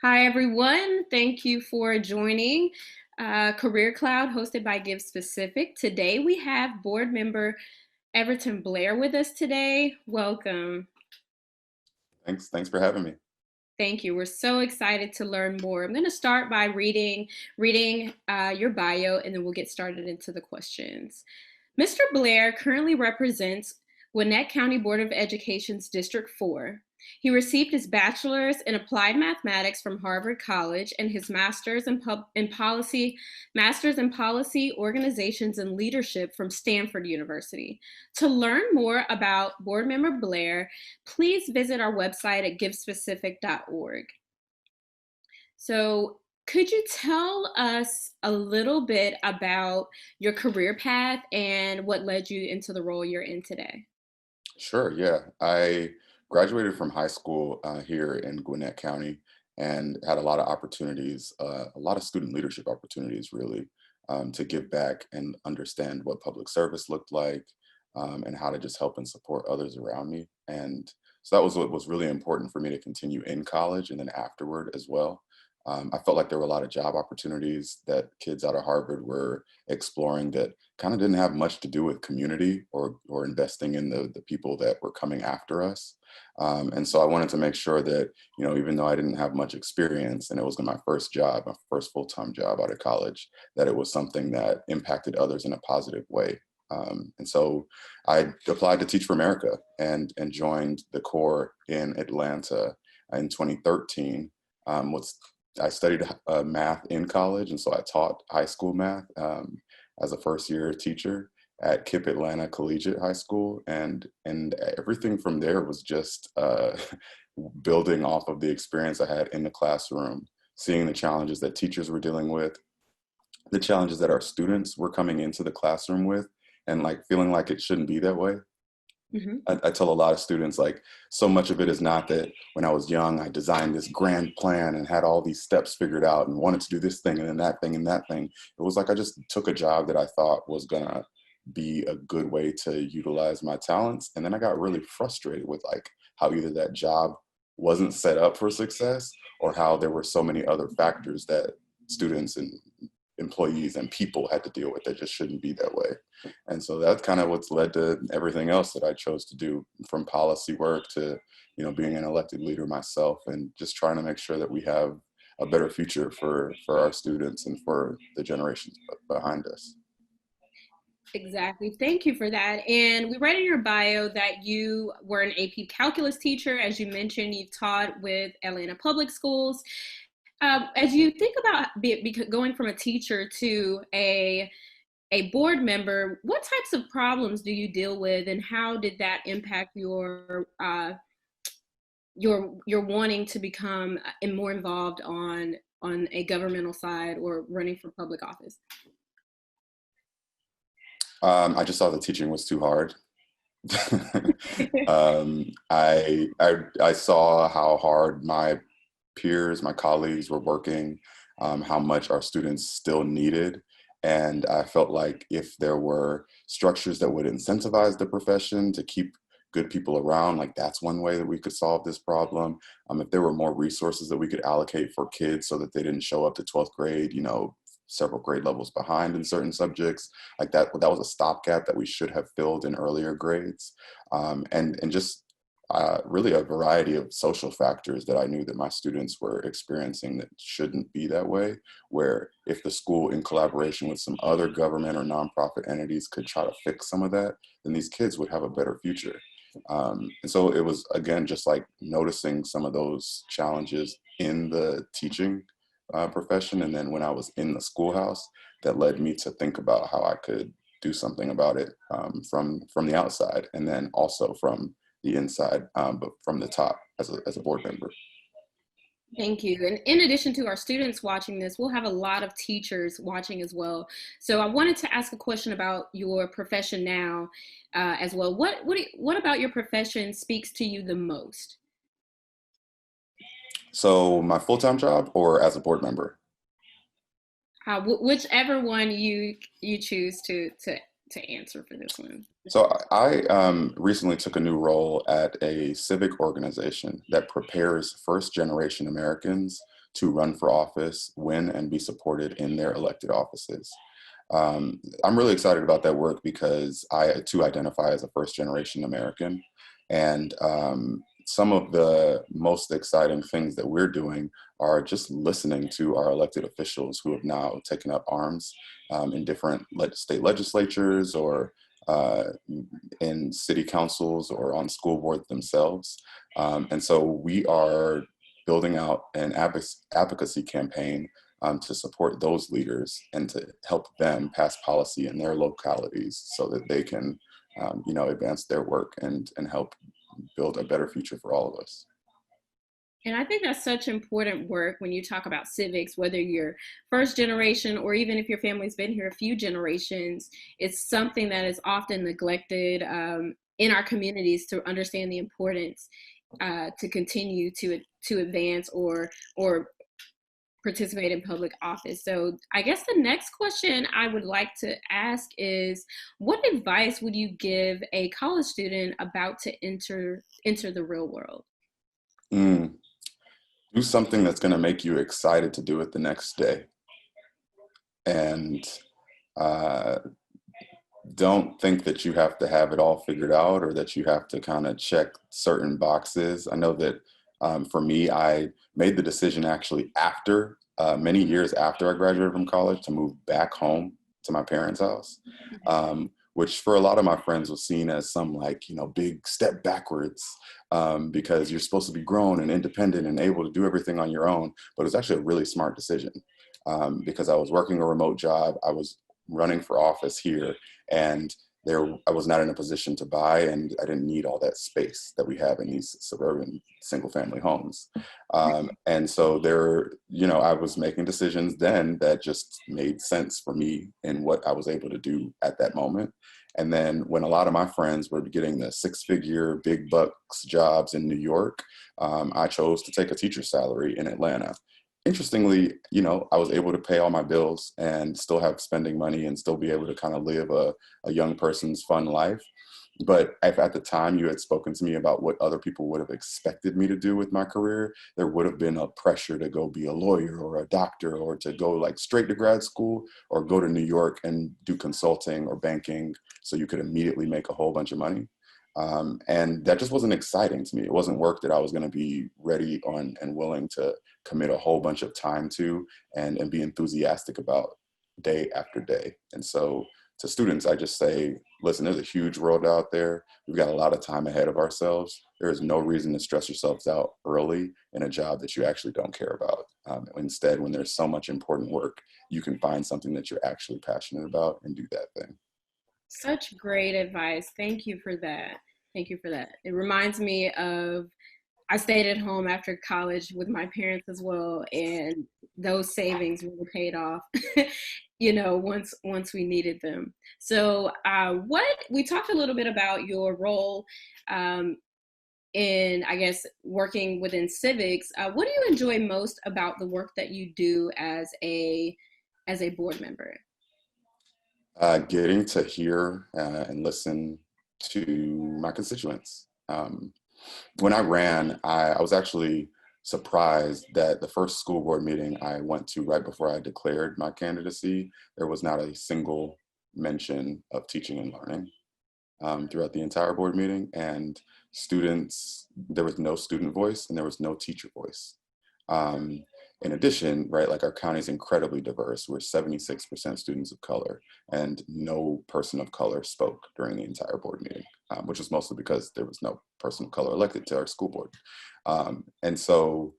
Hi, everyone. Thank you for joining Career Cloud hosted by Give Specific. Today we have board member Everton Blair with us today. Welcome. Thanks for having me. Thank you. We're so excited to learn more. I'm going to start by reading your bio, and then we'll get started into the questions. Mr. Blair currently represents Gwinnett County Board of Education's District 4. He received his bachelor's in applied mathematics from Harvard College and his master's in policy, organizations, and leadership from Stanford University. To learn more about board member Blair, please visit our website at givespecific.org. So, could you tell us a little bit about your career path and what led you into the role you're in today? Sure, yeah. I graduated from high school here in Gwinnett County and had a lot of opportunities, a lot of student leadership opportunities, really, to give back and understand what public service looked like and how to just help and support others around me. And so that was what was really important for me to continue in college and then afterward as well. I felt like there were a lot of job opportunities that kids out of Harvard were exploring that kind of didn't have much to do with community or investing in the people that were coming after us. And so I wanted to make sure that, even though I didn't have much experience and it was my first job, my first full-time job out of college, that it was something that impacted others in a positive way. And so I applied to Teach for America and joined the Corps in Atlanta in 2013. Was I studied math in college, and so I taught high school math as a first-year teacher at KIPP Atlanta Collegiate High School, and everything from there was just building off of the experience I had in the classroom, seeing the challenges that teachers were dealing with, the challenges that our students were coming into the classroom with, and like feeling like it shouldn't be that way. Mhm. I tell a lot of students, like, so much of it is not that when I was young, I designed this grand plan and had all these steps figured out and wanted to do this thing and then that thing and that thing. It was like I just took a job that I thought was gonna be a good way to utilize my talents. And then I got really frustrated with like how either that job wasn't set up for success or how there were so many other factors that students and employees and people had to deal with that just shouldn't be that way. And so that's kind of what's led to everything else that I chose to do, from policy work to, being an elected leader myself and just trying to make sure that we have a better future for our students and for the generations behind us. Exactly. Thank you for that. And we read in your bio that you were an AP calculus teacher. As you mentioned, you've taught with Atlanta Public Schools. As you think about going from a teacher to a board member, what types of problems do you deal with, and how did that impact your wanting to become more involved on a governmental side or running for public office? I just saw the teaching was too hard. I saw how hard my peers, my colleagues were working, how much our students still needed. And I felt like if there were structures that would incentivize the profession to keep good people around, like that's one way that we could solve this problem. If there were more resources that we could allocate for kids so that they didn't show up to 12th grade, several grade levels behind in certain subjects, like that was a stopgap that we should have filled in earlier grades. And just really a variety of social factors that I knew that my students were experiencing that shouldn't be that way, where if the school in collaboration with some other government or nonprofit entities could try to fix some of that, then these kids would have a better future. And so it was, again, just like noticing some of those challenges in the teaching profession. And then when I was in the schoolhouse, that led me to think about how I could do something about it from the outside, and then also from the inside, but from the top as a board member. Thank you. And in addition to our students watching this, we'll have a lot of teachers watching as well. So I wanted to ask a question about your profession now as well. What about your profession speaks to you the most? So my full-time job or as a board member? Whichever one you choose to answer for this one. So I recently took a new role at a civic organization that prepares first generation Americans to run for office, win, and be supported in their elected offices. I'm really excited about that work because I too identify as a first-generation American, and some of the most exciting things that we're doing are just listening to our elected officials who have now taken up arms in different state legislatures or in city councils or on school boards themselves. And so we are building out an advocacy campaign to support those leaders and to help them pass policy in their localities so that they can, advance their work and help build a better future for all of us. And I think that's such important work when you talk about civics, whether you're first generation or even if your family's been here a few generations. It's something that is often neglected in our communities to understand the importance to continue to advance or participate in public office. So I guess the next question I would like to ask is, what advice would you give a college student about to enter the real world? Mm. Do something that's going to make you excited to do it the next day. And don't think that you have to have it all figured out or that you have to kind of check certain boxes. I know that for me, I made the decision actually after many years after I graduated from college to move back home to my parents' house, which for a lot of my friends was seen as some big step backwards because you're supposed to be grown and independent and able to do everything on your own. But it was actually a really smart decision because I was working a remote job. I was running for office here, and I was not in a position to buy, and I didn't need all that space that we have in these suburban single-family homes. And so I was making decisions then that just made sense for me and what I was able to do at that moment. And then when a lot of my friends were getting the six-figure big bucks jobs in New York, I chose to take a teacher's salary in Atlanta. Interestingly, I was able to pay all my bills and still have spending money and still be able to kind of live a young person's fun life. But if at the time you had spoken to me about what other people would have expected me to do with my career, there would have been a pressure to go be a lawyer or a doctor or to go straight to grad school or go to New York and do consulting or banking so you could immediately make a whole bunch of money. And that just wasn't exciting to me. It wasn't work that I was going to be ready on and willing to commit a whole bunch of time to and be enthusiastic about day after day. And so to students, I just say, listen, there's a huge world out there. We've got a lot of time ahead of ourselves. There is no reason to stress yourselves out early in a job that you actually don't care about. Instead, when there's so much important work, you can find something that you're actually passionate about and do that thing. Such great advice. Thank you for that. Thank you for that. It reminds me of, I stayed at home after college with my parents as well, and those savings really paid off, once we needed them. So we talked a little bit about your role in, I guess, working within civics. What do you enjoy most about the work that you do as a board member? Getting to hear and listen to my constituents. When I ran, I was actually surprised that the first school board meeting I went to right before I declared my candidacy, there was not a single mention of teaching and learning throughout the entire board meeting. And there was no student voice and there was no teacher voice. In addition, right, our county is incredibly diverse. We're 76% students of color, and no person of color spoke during the entire board meeting, which was mostly because there was no person of color elected to our school board. And so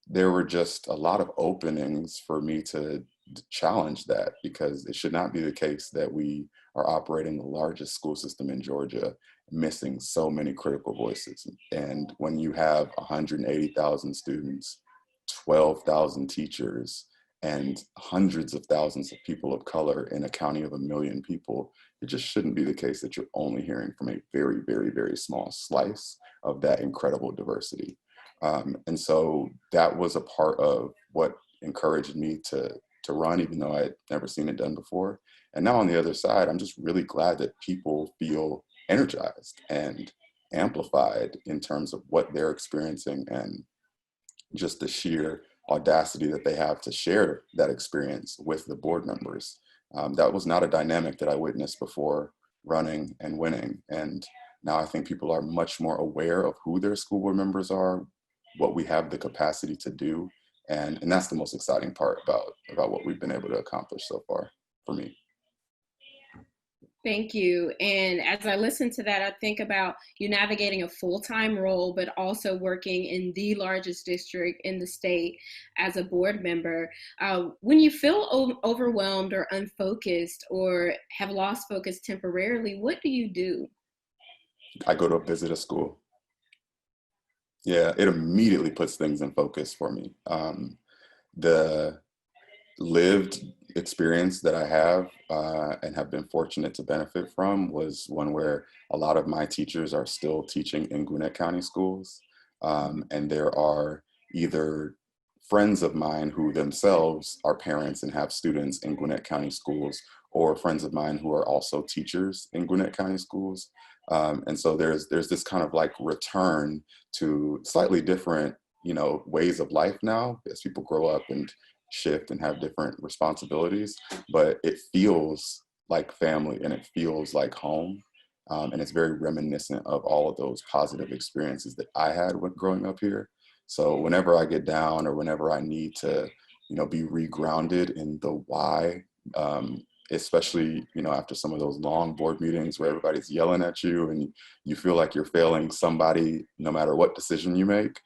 there were just a lot of openings for me to challenge that, because it should not be the case that we are operating the largest school system in Georgia, missing so many critical voices. And when you have 180,000 students, 12,000 teachers, and hundreds of thousands of people of color in a county of 1 million people, it just shouldn't be the case that you're only hearing from a very, very, very small slice of that incredible diversity. And so that was a part of what encouraged me to run, even though I'd never seen it done before. And now on the other side, I'm just really glad that people feel energized and amplified in terms of what they're experiencing and just the sheer audacity that they have to share that experience with the board members. That was not a dynamic that I witnessed before running and winning. And now I think people are much more aware of who their school board members are, what we have the capacity to do. And that's the most exciting part about what we've been able to accomplish so far for me. Thank you. And as I listen to that, I think about you navigating a full-time role, but also working in the largest district in the state as a board member. When you feel overwhelmed or unfocused or have lost focus temporarily, what do you do? I go to visit a school. Yeah, it immediately puts things in focus for me. The lived experience that I have and have been fortunate to benefit from was one where a lot of my teachers are still teaching in Gwinnett County schools. And there are either friends of mine who themselves are parents and have students in Gwinnett County schools, or friends of mine who are also teachers in Gwinnett County schools. And so there's this kind of like return to slightly different, ways of life now as people grow up and shift and have different responsibilities, but it feels like family and it feels like home. And it's very reminiscent of all of those positive experiences that I had when growing up here. So whenever I get down or whenever I need to, be regrounded in the why, especially, after some of those long board meetings where everybody's yelling at you and you feel like you're failing somebody no matter what decision you make,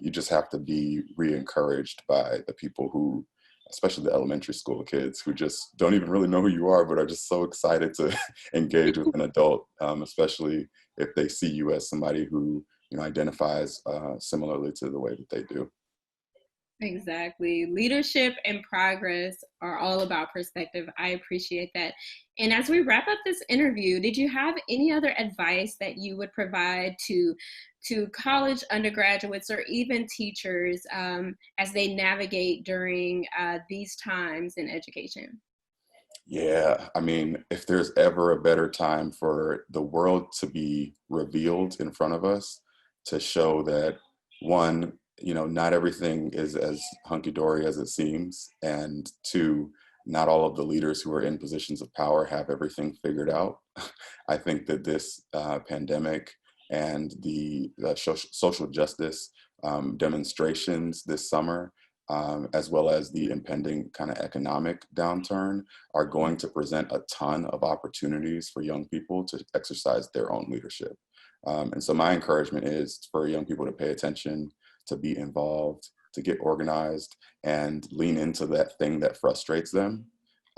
you just have to be re-encouraged by the people who, especially the elementary school kids who just don't even really know who you are, but are just so excited to engage with an adult, especially if they see you as somebody who, identifies similarly to the way that they do. Exactly. Leadership and progress are all about perspective. I appreciate that. And as we wrap up this interview, did you have any other advice that you would provide to college undergraduates or even teachers as they navigate during these times in education? Yeah, I mean, if there's ever a better time for the world to be revealed in front of us, to show that one, not everything is as hunky-dory as it seems, and two, not all of the leaders who are in positions of power have everything figured out. I think that this pandemic and the social justice demonstrations this summer, as well as the impending kind of economic downturn, are going to present a ton of opportunities for young people to exercise their own leadership. And so my encouragement is for young people to pay attention, to be involved, to get organized, and lean into that thing that frustrates them.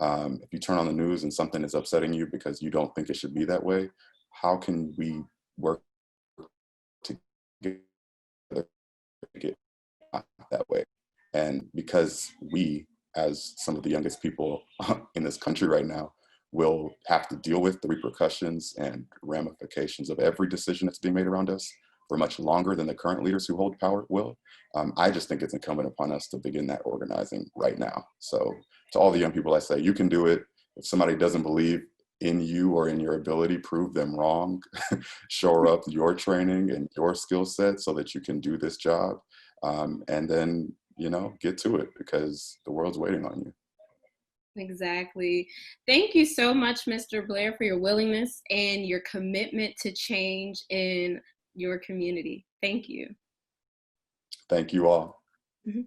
If you turn on the news and something is upsetting you because you don't think it should be that way, how can we work together to get that way? And because we, as some of the youngest people in this country right now, will have to deal with the repercussions and ramifications of every decision that's being made around us for much longer than the current leaders who hold power will, I just think it's incumbent upon us to begin that organizing right now. So to all the young people, I say, you can do it. If somebody doesn't believe in you or in your ability, prove them wrong. Shore up your training and your skill set so that you can do this job. And then, get to it because the world's waiting on you. Exactly. Thank you so much, Mr. Blair, for your willingness and your commitment to change in your community. Thank you. Thank you all. Mhm.